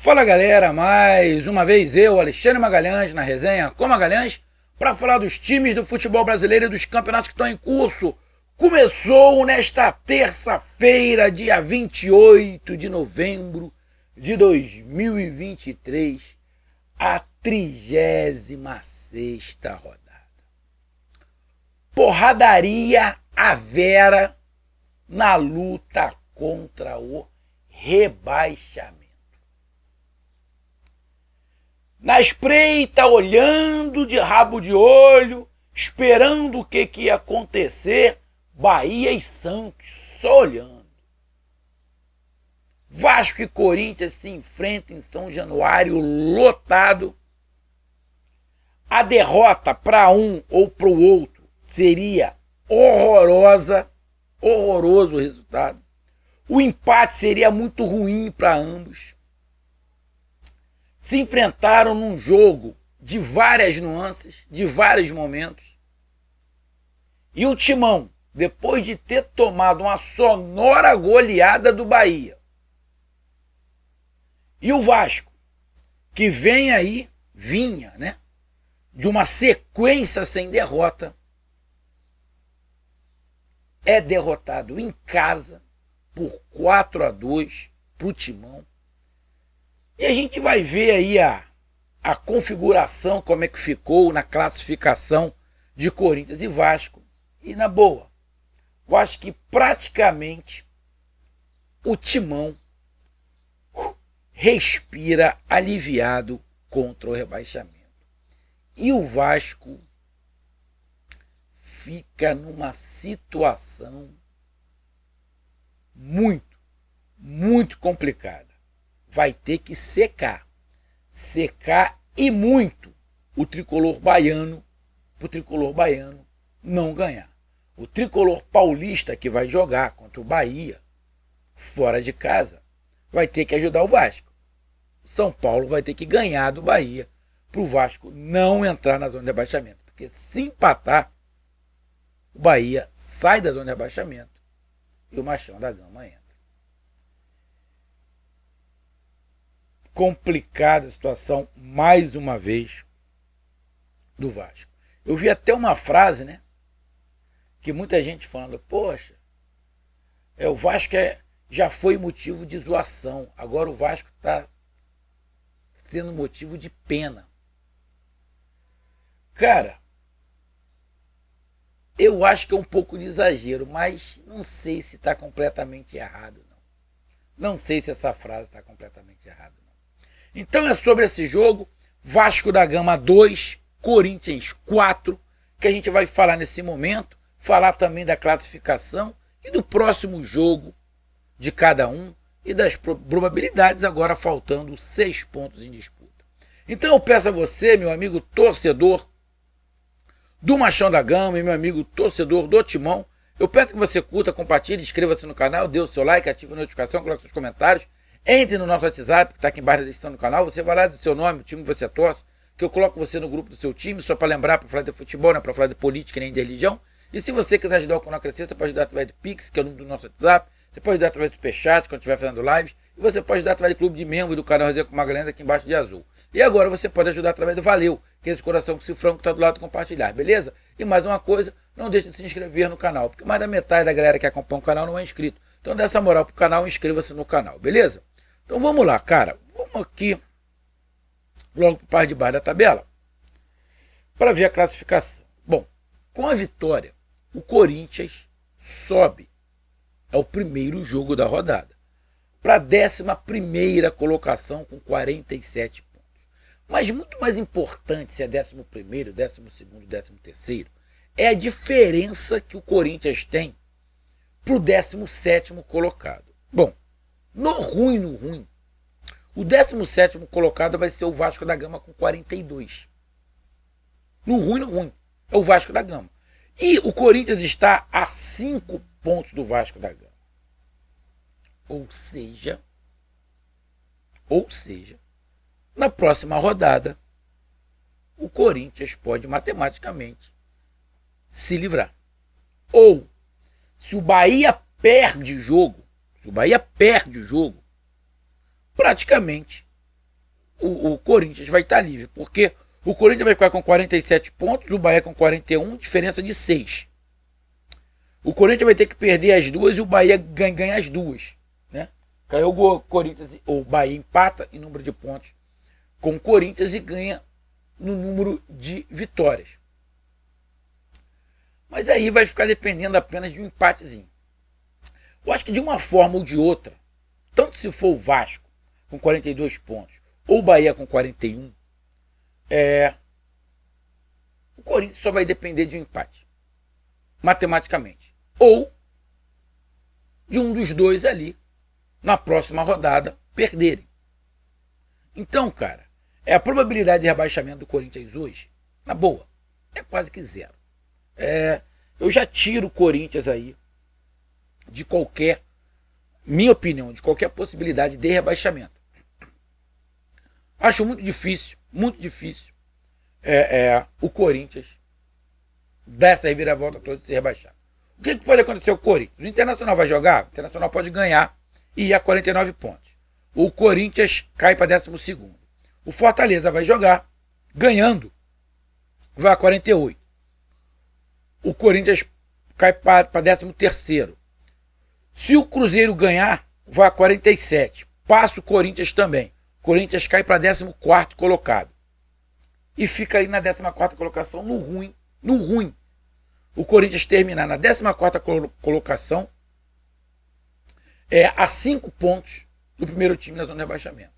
Fala galera, mais uma vez eu, Alexandre Magalhães, na resenha com Magalhães, para falar dos times do futebol brasileiro e dos campeonatos que estão em curso. Começou nesta terça-feira, dia 28 de novembro de 2023, a 36ª rodada. Porradaria à vera na luta contra o rebaixamento. Na espreita, olhando de rabo de olho, esperando o que ia acontecer, Bahia e Santos só olhando. Vasco e Corinthians se enfrentam em São Januário, lotado. A derrota para um ou para o outro seria horrorosa, horroroso o resultado. O empate seria muito ruim para ambos. Se enfrentaram num jogo de várias nuances, de vários momentos. E o Timão, depois de ter tomado uma sonora goleada do Bahia, e o Vasco, que vinha, de uma sequência sem derrota, é derrotado em casa por 4-2 para o Timão. E a gente vai ver aí a configuração, como é que ficou na classificação de Corinthians e Vasco. E na boa, eu acho que praticamente o Timão respira aliviado contra o rebaixamento. E o Vasco fica numa situação muito complicada. Vai ter que secar e muito o tricolor baiano, para o tricolor baiano não ganhar. O tricolor paulista que vai jogar contra o Bahia, fora de casa, vai ter que ajudar o Vasco. São Paulo vai ter que ganhar do Bahia para o Vasco não entrar na zona de rebaixamento. Porque se empatar, o Bahia sai da zona de rebaixamento e o Machão da Gama entra. Complicada a situação, mais uma vez, do Vasco. Eu vi até uma frase, que muita gente falando, poxa, o Vasco já foi motivo de zoação, agora o Vasco está sendo motivo de pena. Cara, eu acho que é um pouco de exagero, mas não sei se está completamente errado, não. Não sei se essa frase está completamente errada, não. Então é sobre esse jogo, Vasco da Gama 2, Corinthians 4, que a gente vai falar nesse momento, falar também da classificação e do próximo jogo de cada um e das probabilidades, agora faltando 6 pontos em disputa. Então eu peço a você, meu amigo torcedor do Machão da Gama e meu amigo torcedor do Timão, eu peço que você curta, compartilhe, inscreva-se no canal, dê o seu like, ative a notificação, coloque seus comentários. Entre no nosso WhatsApp, que está aqui embaixo da descrição do canal. Você vai lá do seu nome, o time que você torce, que eu coloco você no grupo do seu time, só para lembrar, para falar de futebol, não é para falar de política nem de religião. E se você quiser ajudar o canal a crescer, você pode ajudar através do Pix, que é o número do nosso WhatsApp. Você pode ajudar através do Superchat, quando estiver fazendo lives. E você pode ajudar através do clube de membro do canal Resenha com Magalhães, aqui embaixo de azul. E agora você pode ajudar através do Valeu, que é esse coração com cifrão que está do lado do compartilhar, beleza? E mais uma coisa, não deixe de se inscrever no canal, porque mais da metade da galera que acompanha o canal não é inscrito. Então dê essa moral pro canal e inscreva-se no canal, beleza? Então vamos lá, cara. Vamos aqui logo para o par de baixo da tabela para ver a classificação. Bom, com a vitória, o Corinthians sobe. É o primeiro jogo da rodada. Para a 11ª colocação com 47 pontos. Mas muito mais importante se é 11º, 12º, 13º, é a diferença que o Corinthians tem para o 17º colocado. Bom, no ruim, o 17º colocado vai ser o Vasco da Gama com 42. No ruim, é o Vasco da Gama. E o Corinthians está a 5 pontos do Vasco da Gama. Ou seja, na próxima rodada, o Corinthians pode matematicamente se livrar. Ou, se o Bahia perde o jogo, praticamente o Corinthians vai estar livre, porque o Corinthians vai ficar com 47 pontos, o Bahia com 41, diferença de 6. O Corinthians vai ter que perder as duas e o Bahia ganha as duas, né? Caiu o Corinthians, o Bahia empata em número de pontos com o Corinthians e ganha no número de vitórias. Mas aí vai ficar dependendo apenas de um empatezinho. Eu acho que de uma forma ou de outra, tanto se for o Vasco com 42 pontos ou o Bahia com 41, o Corinthians só vai depender de um empate, matematicamente. Ou de um dos dois ali, na próxima rodada, perderem. Então, cara, a probabilidade de rebaixamento do Corinthians hoje, na boa, é quase que zero. Eu já tiro o Corinthians aí de qualquer, minha opinião, de qualquer possibilidade de rebaixamento. Acho muito difícil o Corinthians dar essa reviravolta toda de ser rebaixado. O que pode acontecer com o Corinthians? O Internacional vai jogar, o Internacional pode ganhar e ir a 49 pontos. O Corinthians cai para 12º. O Fortaleza vai jogar, ganhando, vai a 48. O Corinthians cai para 13º. Se o Cruzeiro ganhar, vai a 47. Passa o Corinthians também. O Corinthians cai para 14º colocado. E fica aí na 14ª colocação, no ruim. O Corinthians terminar na 14ª colocação a 5 pontos do primeiro time na zona de rebaixamento.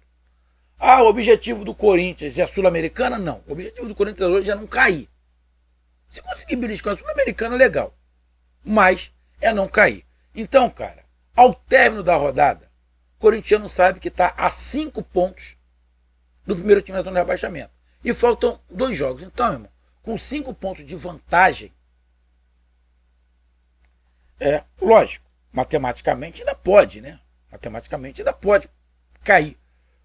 O objetivo do Corinthians é a Sul-Americana? Não. O objetivo do Corinthians hoje é não cair. Se conseguir beliscar a Sul-Americana, legal. Mas é não cair. Então, cara, ao término da rodada, o corintiano sabe que está a 5 pontos do primeiro time na zona de rebaixamento. E faltam 2 jogos. Então, meu irmão, com 5 pontos de vantagem, lógico, matematicamente ainda pode, né? Matematicamente ainda pode cair.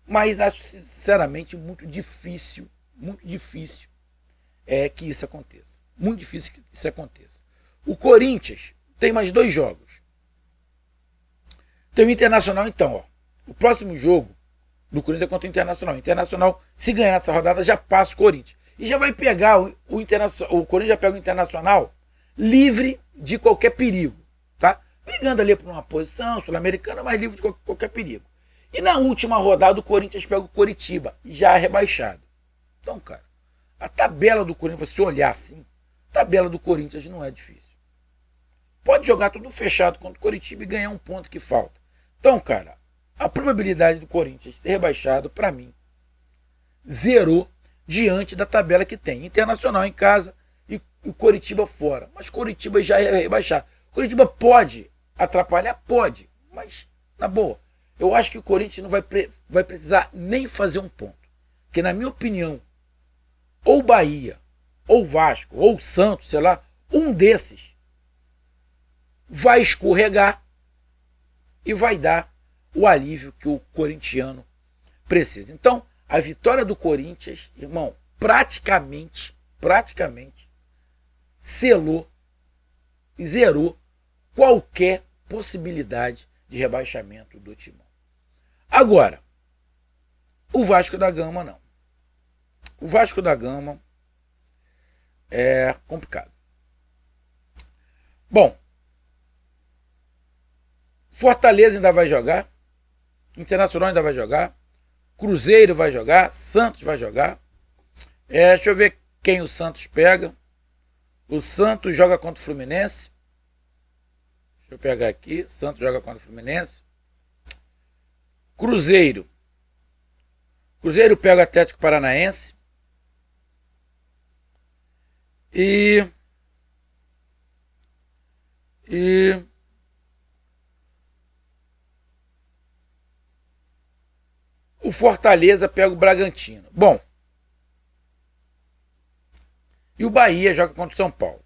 Mas acho sinceramente muito difícil que isso aconteça. Muito difícil que isso aconteça. O Corinthians tem mais 2 jogos. Tem o Internacional, então, o próximo jogo do Corinthians é contra o Internacional. O Internacional, se ganhar nessa rodada, já passa o Corinthians. E já vai pegar o Internacional. O Corinthians já pega o Internacional livre de qualquer perigo. Tá? Brigando ali por uma posição sul-americana, mas livre de qualquer perigo. E na última rodada, o Corinthians pega o Coritiba, já rebaixado. Então, cara, a tabela do Corinthians, se olhar assim, a tabela do Corinthians não é difícil. Pode jogar tudo fechado contra o Coritiba e ganhar um ponto que falta. Então, cara, a probabilidade do Corinthians ser rebaixado, para mim, zerou diante da tabela que tem. Internacional em casa e o Coritiba fora. Mas Coritiba já é rebaixado. Coritiba pode atrapalhar? Pode. Mas, na boa, eu acho que o Corinthians não vai precisar nem fazer um ponto. Porque, na minha opinião, ou Bahia, ou Vasco, ou Santos, sei lá, um desses vai escorregar e vai dar o alívio que o corintiano precisa. Então, a vitória do Corinthians, irmão, praticamente selou e zerou qualquer possibilidade de rebaixamento do Timão. Agora, o Vasco da Gama não. O Vasco da Gama é complicado. Bom, Fortaleza ainda vai jogar, Internacional ainda vai jogar, Cruzeiro vai jogar, Santos vai jogar. Deixa eu ver quem o Santos pega. O Santos joga contra o Fluminense. Deixa eu pegar aqui. Santos joga contra o Fluminense. Cruzeiro pega o Atlético Paranaense. E o Fortaleza pega o Bragantino. Bom. E o Bahia joga contra o São Paulo.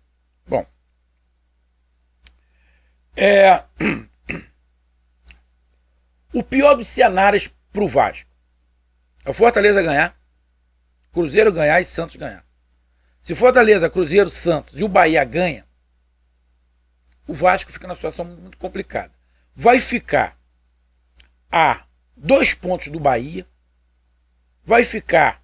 Bom. O pior dos cenários para o Vasco é o Fortaleza ganhar, Cruzeiro ganhar e Santos ganhar. Se Fortaleza, Cruzeiro, Santos e o Bahia ganha, o Vasco fica numa situação muito complicada. Vai ficar a 2 pontos do Bahia, vai ficar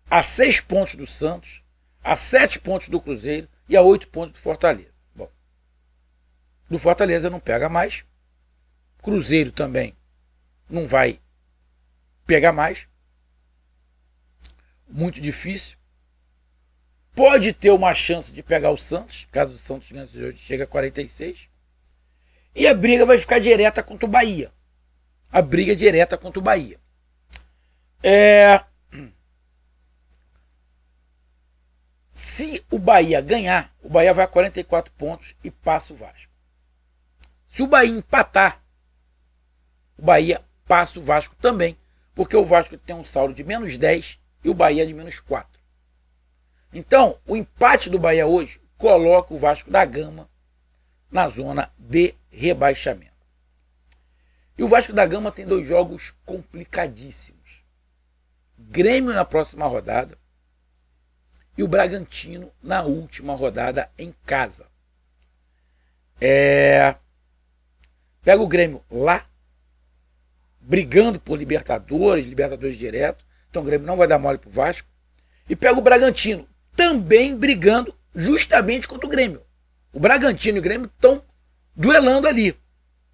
a 6 pontos do Santos, a 7 pontos do Cruzeiro e a 8 pontos do Fortaleza. Bom, do Fortaleza não pega mais, Cruzeiro também não vai pegar mais, muito difícil. Pode ter uma chance de pegar o Santos, caso o Santos ganhe hoje, chega a 46. E a briga vai ficar direta contra o Bahia. A briga direta contra o Bahia. Se o Bahia ganhar, o Bahia vai a 44 pontos e passa o Vasco. Se o Bahia empatar, o Bahia passa o Vasco também, porque o Vasco tem um saldo de menos 10 e o Bahia de menos 4. Então, o empate do Bahia hoje coloca o Vasco da Gama na zona de rebaixamento. E o Vasco da Gama tem 2 jogos complicadíssimos. Grêmio na próxima rodada e o Bragantino na última rodada em casa. Pega o Grêmio lá, brigando por Libertadores direto. Então o Grêmio não vai dar mole pro Vasco. E pega o Bragantino, também brigando justamente contra o Grêmio. O Bragantino e o Grêmio estão duelando ali.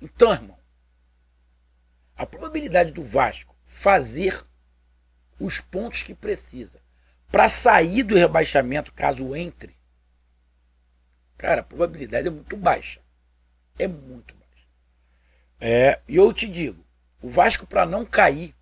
Então, irmão, a probabilidade do Vasco fazer os pontos que precisa para sair do rebaixamento, caso entre, cara, a probabilidade é muito baixa. É muito baixa. E eu te digo, o Vasco, para não cair,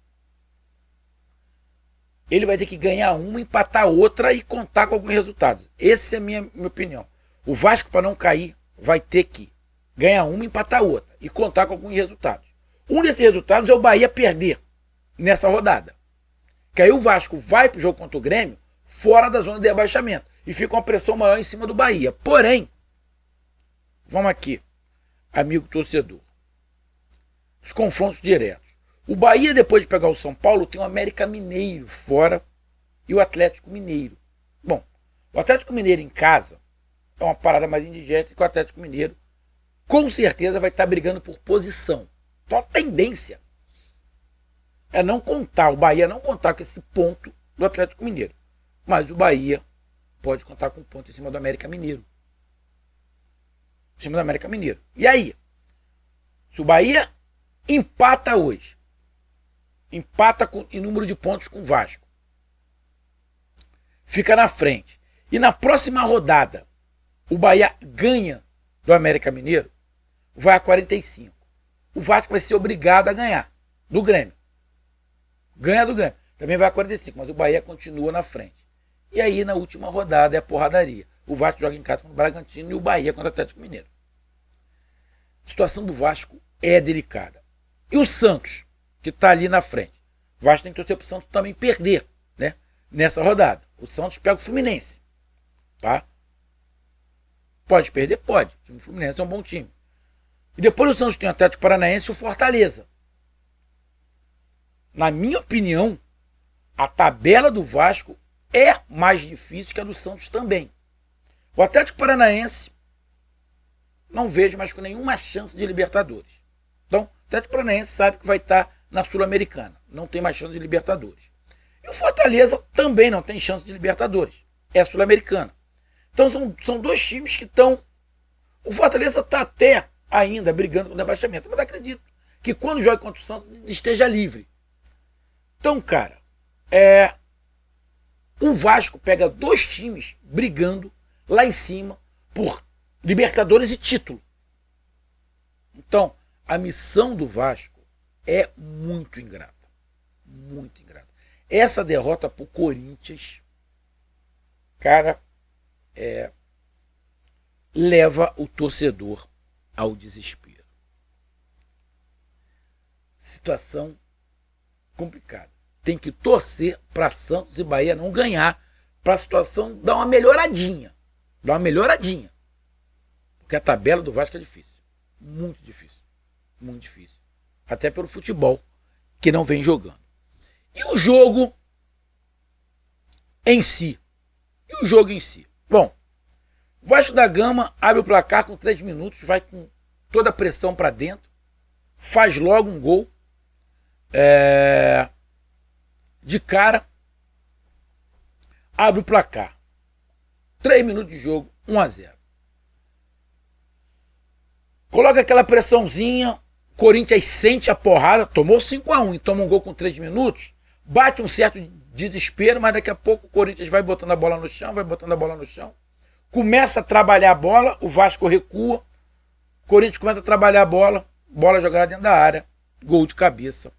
ele vai ter que ganhar uma, empatar outra e contar com alguns resultados. Essa é a minha opinião. O Vasco, para não cair, vai ter que ganhar uma, empatar outra e contar com alguns resultados. Um desses resultados é o Bahia perder nessa rodada. Que aí o Vasco vai para o jogo contra o Grêmio fora da zona de rebaixamento e fica uma pressão maior em cima do Bahia. Porém, vamos aqui, amigo torcedor, os confrontos diretos. O Bahia, depois de pegar o São Paulo, tem o América Mineiro fora e o Atlético Mineiro. Bom, o Atlético Mineiro em casa é uma parada mais indigesta que o Atlético Mineiro com certeza vai estar brigando por posição. Então a tendência é não contar, o Bahia não contar com esse ponto do Atlético Mineiro. Mas o Bahia pode contar com um ponto em cima do América Mineiro. Em cima do América Mineiro. E aí? Se o Bahia empata hoje, empata em número de pontos com o Vasco, fica na frente, e na próxima rodada o Bahia ganha do América Mineiro, vai a 45. O Vasco vai ser obrigado a ganhar do Grêmio. Ganha do Grêmio. Também vai a 45, mas o Bahia continua na frente. E aí na última rodada é a porradaria. O Vasco joga em casa contra o Bragantino e o Bahia contra o Atlético Mineiro. A situação do Vasco é delicada. E o Santos, que está ali na frente? O Vasco tem que torcer para o Santos também perder, né? Nessa rodada. O Santos pega o Fluminense. Tá? Pode perder? Pode. O time do Fluminense é um bom time. E depois o Santos tem o Atlético Paranaense e o Fortaleza. Na minha opinião, a tabela do Vasco é mais difícil que a do Santos também. O Atlético Paranaense não vejo mais com nenhuma chance de Libertadores. Então, o Atlético Paranaense sabe que vai estar na Sul-Americana. Não tem mais chance de Libertadores. E o Fortaleza também não tem chance de Libertadores. É Sul-Americana. Então, são 2 times que estão... O Fortaleza está até ainda brigando com o rebaixamento. Mas acredito que quando joga contra o Santos esteja livre. Então, cara, o Vasco pega 2 times brigando lá em cima por Libertadores e título. Então, a missão do Vasco é muito ingrata. Muito ingrata. Essa derrota pro Corinthians, cara, leva o torcedor ao desespero. Situação complicada. Tem que torcer para Santos e Bahia não ganhar, para a situação dar uma melhoradinha. Dar uma melhoradinha. Porque a tabela do Vasco é difícil. Muito difícil. Muito difícil. Até pelo futebol que não vem jogando. E o jogo em si? Bom, o Vasco da Gama abre o placar com 3 minutos, vai com toda a pressão para dentro, faz logo um gol. de cara, abre o placar. 3 minutos de jogo, 1-0. Coloca aquela pressãozinha, Corinthians sente a porrada, tomou 5-1 e toma um gol com 3 minutos, bate um certo desespero, mas daqui a pouco o Corinthians vai botando a bola no chão, começa a trabalhar a bola, o Vasco recua, o Corinthians começa a trabalhar a bola jogada dentro da área, gol de cabeça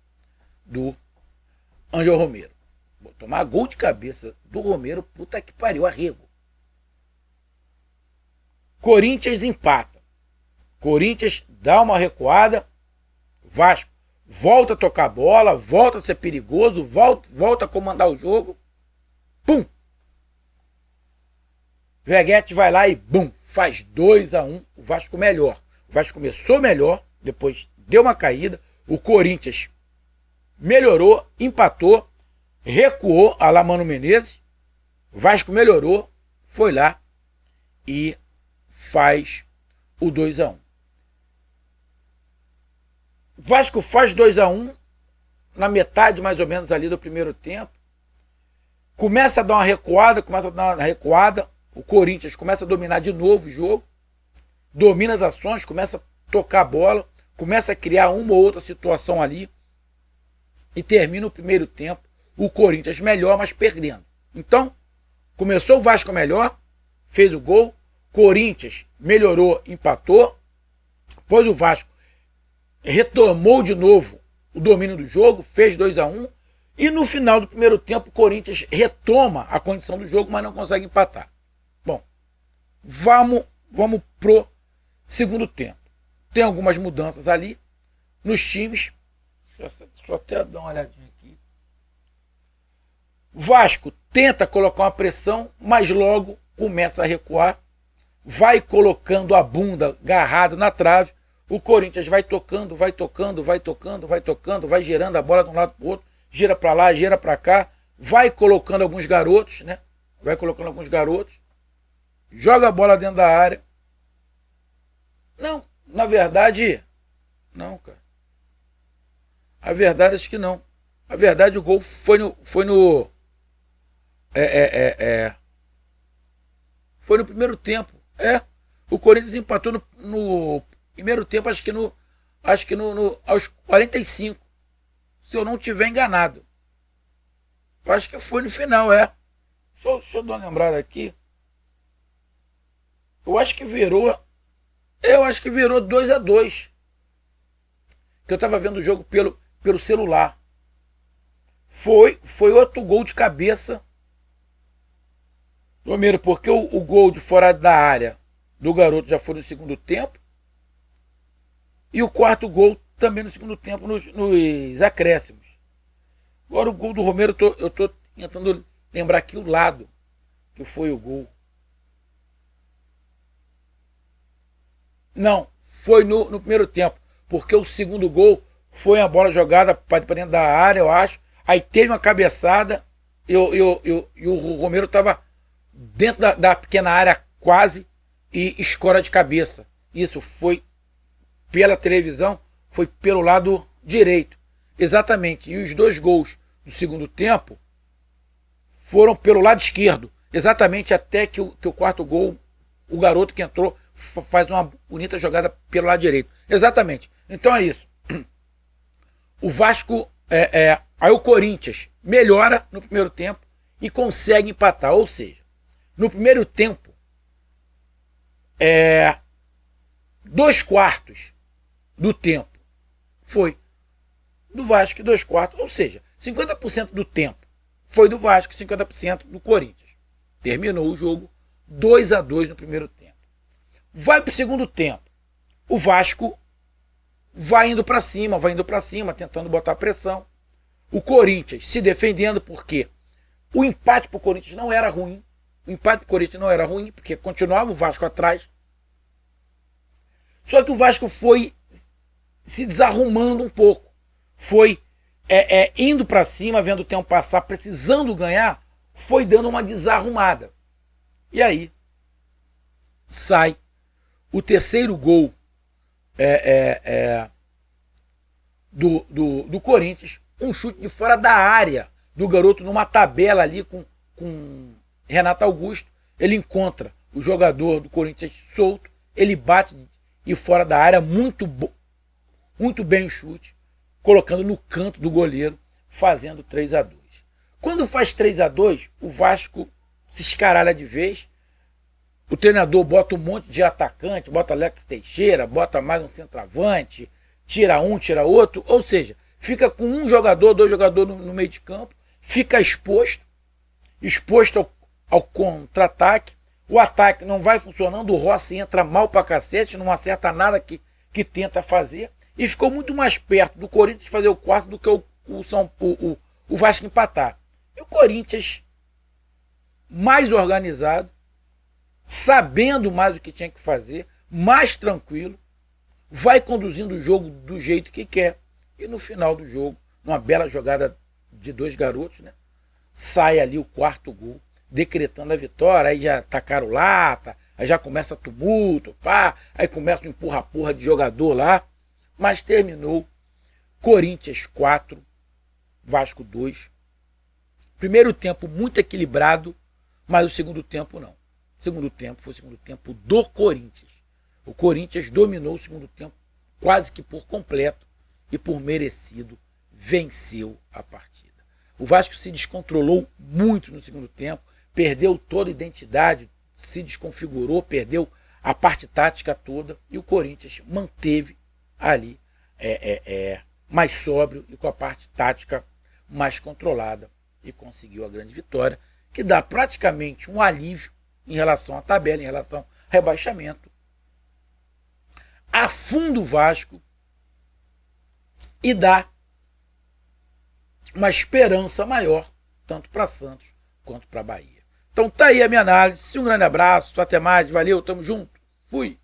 do Ângelo Romero. Vou tomar gol de cabeça do Romero, puta que pariu, arrego. Corinthians empata. Corinthians dá uma recuada, Vasco volta a tocar a bola, volta a ser perigoso, volta a comandar o jogo. Pum! Veguete vai lá e bum, faz 2-1, o Vasco melhor. O Vasco começou melhor, depois deu uma caída, o Corinthians melhorou, empatou, recuou a lá Mano Menezes, o Vasco melhorou, foi lá e faz o 2-1. Vasco faz 2-1 na metade mais ou menos ali do primeiro tempo, começa a dar uma recuada, o Corinthians começa a dominar de novo o jogo, domina as ações, começa a tocar a bola, começa a criar uma ou outra situação ali e termina o primeiro tempo, o Corinthians melhor, mas perdendo. Então, começou o Vasco melhor, fez o gol, Corinthians melhorou, empatou, depois o Vasco retomou de novo o domínio do jogo, fez 2-1 e no final do primeiro tempo o Corinthians retoma a condição do jogo, mas não consegue empatar. Bom, vamos pro segundo tempo. Tem algumas mudanças ali nos times. Deixa eu até dar uma olhadinha aqui. O Vasco tenta colocar uma pressão, mas logo começa a recuar, vai colocando a bunda agarrado na trave. O Corinthians vai tocando, vai girando a bola de um lado para o outro, gira para lá, gira para cá, vai colocando alguns garotos, né? Joga a bola dentro da área. Não, na verdade, não, cara. A verdade acho que não. A verdade o gol foi no primeiro tempo. O Corinthians empatou no primeiro tempo, acho que aos 45. Se eu não estiver enganado. Eu acho que foi no final, Deixa eu dar uma lembrada aqui. Eu acho que virou 2-2. Que eu estava vendo o jogo pelo celular. Foi outro gol de cabeça. Primeiro, porque o gol de fora da área do garoto já foi no segundo tempo. E o quarto gol também no segundo tempo, nos acréscimos. Agora o gol do Romero, eu tô tentando lembrar aqui o lado que foi o gol. Não, foi no primeiro tempo, porque o segundo gol foi a bola jogada para dentro da área, eu acho. Aí teve uma cabeçada e o Romero estava dentro da pequena área quase e escora de cabeça. Isso foi pela televisão, foi pelo lado direito. Exatamente. E os 2 gols do segundo tempo foram pelo lado esquerdo. Exatamente até que o quarto gol, o garoto que entrou faz uma bonita jogada pelo lado direito. Exatamente. Então é isso. O Vasco, aí o Corinthians melhora no primeiro tempo e consegue empatar. Ou seja, no primeiro tempo, 2/4 do tempo foi do Vasco e 2/4, ou seja, 50% do tempo foi do Vasco e 50% do Corinthians. Terminou o jogo 2-2 no primeiro tempo. Vai para o segundo tempo. O Vasco vai indo para cima, tentando botar pressão. O Corinthians se defendendo, porque o empate para o Corinthians não era ruim. Porque continuava o Vasco atrás. Só que o Vasco foi se desarrumando um pouco. Foi indo para cima, vendo o tempo passar, precisando ganhar, foi dando uma desarrumada. E aí sai o terceiro gol do Corinthians, um chute de fora da área, do garoto numa tabela ali com Renato Augusto. Ele encontra o jogador do Corinthians solto, ele bate e fora da área, muito bem o chute, colocando no canto do goleiro, fazendo 3-2. Quando faz 3-2, o Vasco se escaralha de vez. O treinador bota um monte de atacante, bota Alex Teixeira, bota mais um centroavante, tira um, tira outro, ou seja, fica com um jogador, dois jogadores no meio de campo, fica exposto ao contra-ataque, o ataque não vai funcionando, o Rossi entra mal pra cacete, não acerta nada que tenta fazer, e ficou muito mais perto do Corinthians fazer o quarto do que o Vasco empatar. E o Corinthians, mais organizado, sabendo mais o que tinha que fazer, mais tranquilo, vai conduzindo o jogo do jeito que quer. E no final do jogo, numa bela jogada de dois garotos, né, sai ali o quarto gol, decretando a vitória. Aí já tacaram lata, aí já começa tumulto, pá, aí começa um empurra-porra de jogador lá. Mas terminou Corinthians 4, Vasco 2. Primeiro tempo muito equilibrado, mas o segundo tempo não. O segundo tempo foi o segundo tempo do Corinthians. O Corinthians dominou o segundo tempo quase que por completo e por merecido venceu a partida. O Vasco se descontrolou muito no segundo tempo, perdeu toda a identidade, se desconfigurou, perdeu a parte tática toda e o Corinthians manteve ali mais sóbrio e com a parte tática mais controlada e conseguiu a grande vitória, que dá praticamente um alívio em relação à tabela, em relação ao rebaixamento, afunda o Vasco e dá uma esperança maior, tanto para Santos quanto para Bahia. Então tá aí a minha análise, um grande abraço, até mais, valeu, tamo junto, fui!